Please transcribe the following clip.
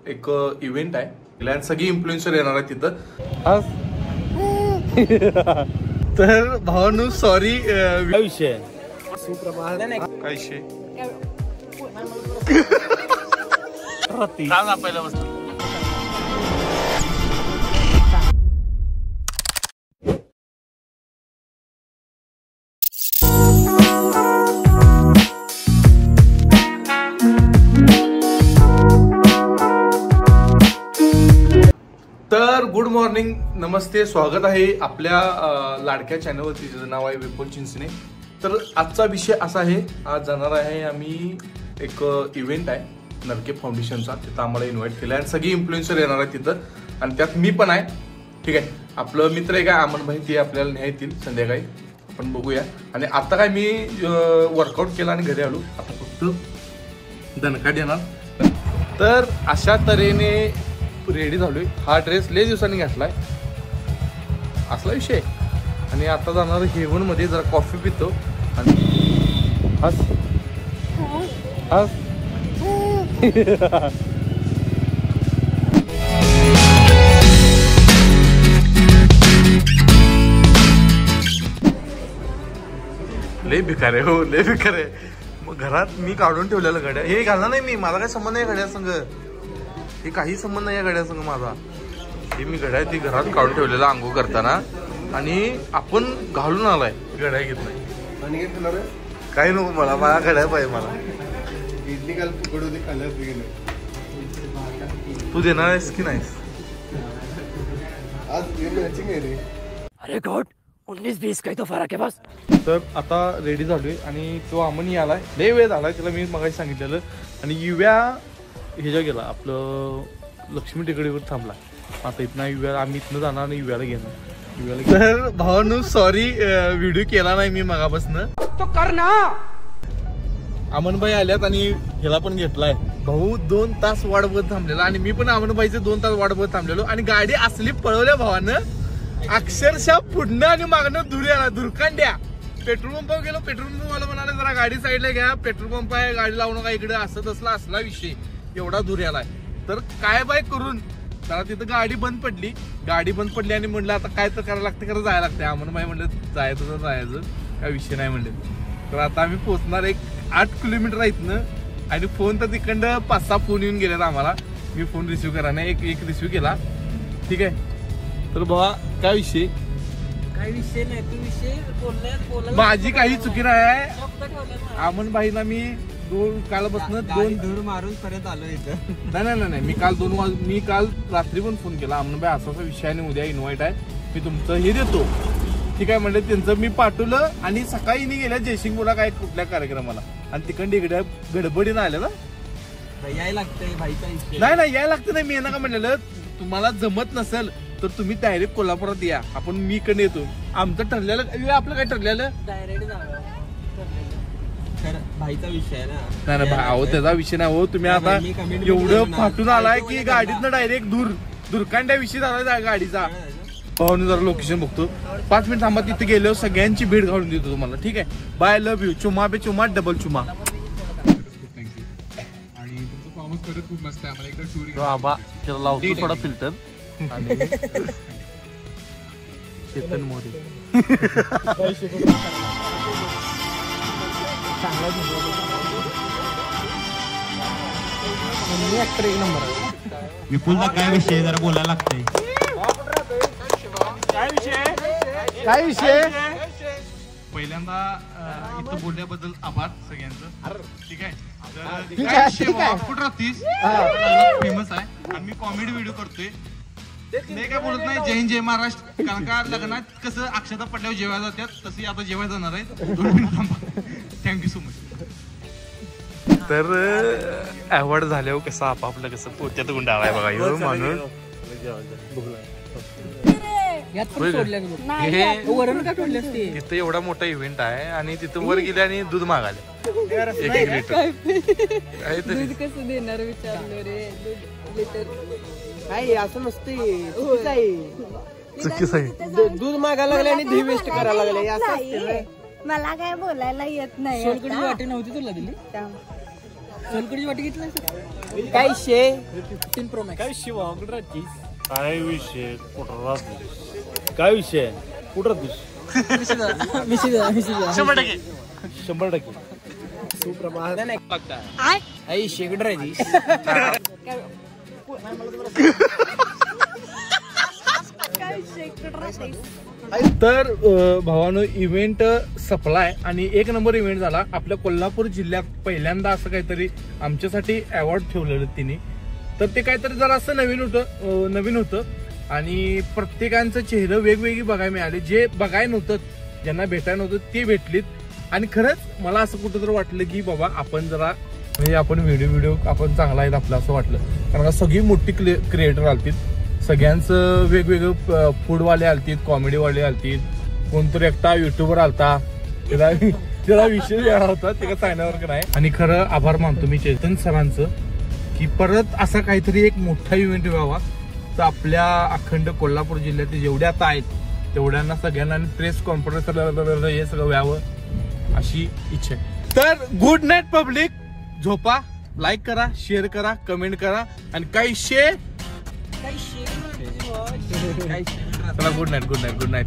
एक इव्हेंट आहे आणि सगळी इन्फ्लुएन्सर येणार आहे तिथं. तर भावानू सॉरी काय विषय सुप्रभात काय विषय पहिल्या वस्तू तर गुड मॉर्निंग, नमस्ते, स्वागत आहे आपल्या लाडक्या चॅनलवरती ज्याचं नाव आहे विपुल चिंचणे. तर आजचा विषय असा आहे, आज जाणार आहे आम्ही एक इव्हेंट आहे नरके फाउंडेशनचा, तिथं आम्हाला इन्व्हाइट केलं आणि सगळी इन्फ्लुएन्सर येणार आहे तिथं आणि त्यात मी पण आहे. ठीक आहे, आपलं मित्र आहे काय अमन भाई, ते आपल्याला न्यायतील संध्याकाळी, आपण बघूया. आणि आता काय मी वर्कआउट केला आणि घरी आलो, आता फक्त दणका येणार. तर अशा तऱ्हेने रेडी झालोय. हा ड्रेस लय दिवसांनी घातलाय, असला विषय. आणि आता जाणार हेवन मध्ये, जरा कॉफी पितो आणि हस हस लय भिकार आहे, हो लय भिकार आहे. मग घरात मी काढून ठेवलेलं घड्या, हे घालणार नाही मी, माझा काही संबंध नाही घड्या संग, हे काही संबंध नाही या घड्या संग माझा. हे मी घड्या ती घरात काढून ठेवलेला आंघोळ करताना, आणि आपण घालून आलाय घड्या घेत नाही. काही नको मला, माझ्या घड्या पाहिजे मला. इडली काल फुकट होती, खाल्ल्यास तू देणार आहेस की नाहीस? आज मॅचिंग आहे रे. अरे गॉड, 19-20 काही तो फरक आहे बस. तर आता रेडी झालोय आणि तो अमनी आलाय, लय वेळ झालाय त्याला मी मगाशी सांगितलेलं. आणि युव्या ह्याच्या गेला, आपलं लक्ष्मी टेकडीवर थांबला. आता इथनं युव्या, आम्ही इथनं जाणार आणि युव्याला घेणार. तर भावानू सॉरी व्हिडिओ केला नाही मी मगापासून. तो करना अमनबाई आल्यात आणि ह्याला पण घेतलाय. भाऊ 2 तास वाट बघत थांबलेला आणि मी पण अमनबाईचे 2 तास वाट बघत थांबलेलो. आणि गाडी असली पळवल्या भावानं, अक्षरशः पुढनं आणि मागणं धुऱ्याला धुरकांड्या. पेट्रोल पंपावर गेलो, पेट्रोल पंप मला म्हणाले जरा गाडी साईडला घ्या, पेट्रोल पंप आहे, गाडी लावू नका इकडे, असं तसला असला विषय, एवढा धुऱ्याला आहे. तर काय बाय करून जरा तिथं गाडी बंद पडली आणि म्हणलं आता काय तर करायला लागतं, खरं जायला लागतं. अमनबाई म्हणलं जायचं तर जायचं, काय विषय नाही म्हणले. तर आता आम्ही पोहोचणार एक 8 किलोमीटर आहे इथनं. आणि फोन तर तिकडं 5-6 फोन येऊन गेलेत आम्हाला. मी फोन रिसिव्ह करा नाही, एक रिसिव्ह केला. ठीक आहे, तर बाबा काय विषय? काही विषय नाही, तू विषय बोलला. माझी काही चुकी नाही. अमनबाईला मी कालपासून 2 धूर मारून परत आलो इथं. नाही मी काल रात्री पण फोन केला, अमनबाई असा विषय आणि उद्या इन्व्हाइट आहे, मी तुमचं हे देतो. ठीक आहे म्हणले, त्यांचं मी पाठवलं. आणि सकाळी मी गेल्या जयसिंगपूरला काय कुठल्या कार्यक्रमाला, आणि तिकडे इकडे गडबडीनं आल्या ना, यायला लागतंय भाईचा विषय. नाही यायला लागतं नाही. मी यांना का म्हणलेलं, तुम्हाला जमत नसेल तर तुम्ही डायरेक्ट कोल्हापुरात या, आपण मी इकडे येतो. आमचं ठरलेलं, आपलं काय ठरलेलं डायरेक्ट भाईचा विषय आहे ना. नाही भाऊ त्याचा विषय नाही हो. तुम्ही आता एवढं फाटून आलाय की गाडीतनं डायरेक्ट धुरकांड्या विषय झाला गाडीचा. भाऊने जरा लोकेशन बघतो, 5 मिनिट थांबा, तिथे गेल्यावर सगळ्यांची भेट घालून देतो तुम्हाला. ठीक आहे, बाय, लव्ह यू. चुमा पे चुमा, डबल चुमा. आणि तुमचं फॉर्मच खरंच खूप मस्त आहे. आम्हाला एकदा टूर बाबा त्याला लावतो थोडा फिल्टर. आणि चेतन मोरे विपुलचा काय विषय जरा बोलायला लागतंय. काय विषय? पहिल्यांदा इथं बोलल्याबद्दल आभार सगळ्यांचं. ठीक आहे, कुठं राहतीस, फेमस आहे आणि मी कॉमेडी व्हिडिओ करतोय. मी काय बोलत नाही जय हिंद जय महाराष्ट्र, कारण का लग्नात कसं अक्षता पडल्यावर जेवायला जातात, तशी आता जेवायला जाणार आहे. Thank you so much. तर अवॉर्ड झाल्यावर कसं आपापलं कसं पोत्यात गुंडाळाय बघा ह्यो माणूस. तिथं एवढा मोठा इव्हेंट आहे आणि तिथं वर गेले आणि दूध मागाले 1 लिटर. कसं देणार विचारलं रे, लिटर काय असं नसते. चुकीच आहे. दूध मागायला लागले आणि दही वेस्ट करायला लागले, असं मला काय बोलायला येत नाही. वाटी नव्हती तुला दिली. सोनकडची वाटी घेतलं काय विषय 15 प्रो मॅक्स काय विषय कुठं राहतीस काय विषय कुठं राहतोस काय विषय कुठं राहतोस शंभर टक्के 100% सुप्रभात आई शेकड राहिली तर भावानो इव्हेंट सपलाय आणि एक नंबर इव्हेंट झाला आपल्या कोल्हापूर जिल्ह्यात पहिल्यांदा असं काहीतरी आमच्यासाठी अवॉर्ड ठेवलेलं तिने तर ते काहीतरी जरा असं नवीन होतं आणि प्रत्येकांचं चेहरं वेगवेगळी बघायला मिळाले जे बघायला नव्हतं ज्यांना भेटायला नव्हतं ते भेटलीत आणि खरंच मला असं कुठं तर वाटलं की बाबा आपण जरा म्हणजे आपण व्हिडिओ आपण चांगला आहेत आपलं असं वाटलं कारण का सगळी मोठी क्रिएटर आलतीत सगळ्यांचं वेगवेगळं फूडवाले आलतीत कॉमेडीवाले आलतीत कोणतरी एकटा युट्यूबर आलता त्याला विषय वेगळा होता ते का सांगण्यावर नाही आणि खरं आभार मानतो मी चेतन सरांचं की परत असा काहीतरी एक मोठा इव्हेंट व्हावा तर आपल्या अखंड कोल्हापूर जिल्ह्यातील जेवढ्या आता आहेत तेवढ्यांना सगळ्यांना प्रेस कॉन्फरन्स हे सगळं व्हावं अशी इच्छा आहे तर गुड नाईट पब्लिक झोपा लाईक करा शेअर करा कमेंट करा आणि काही चला गुड नाईट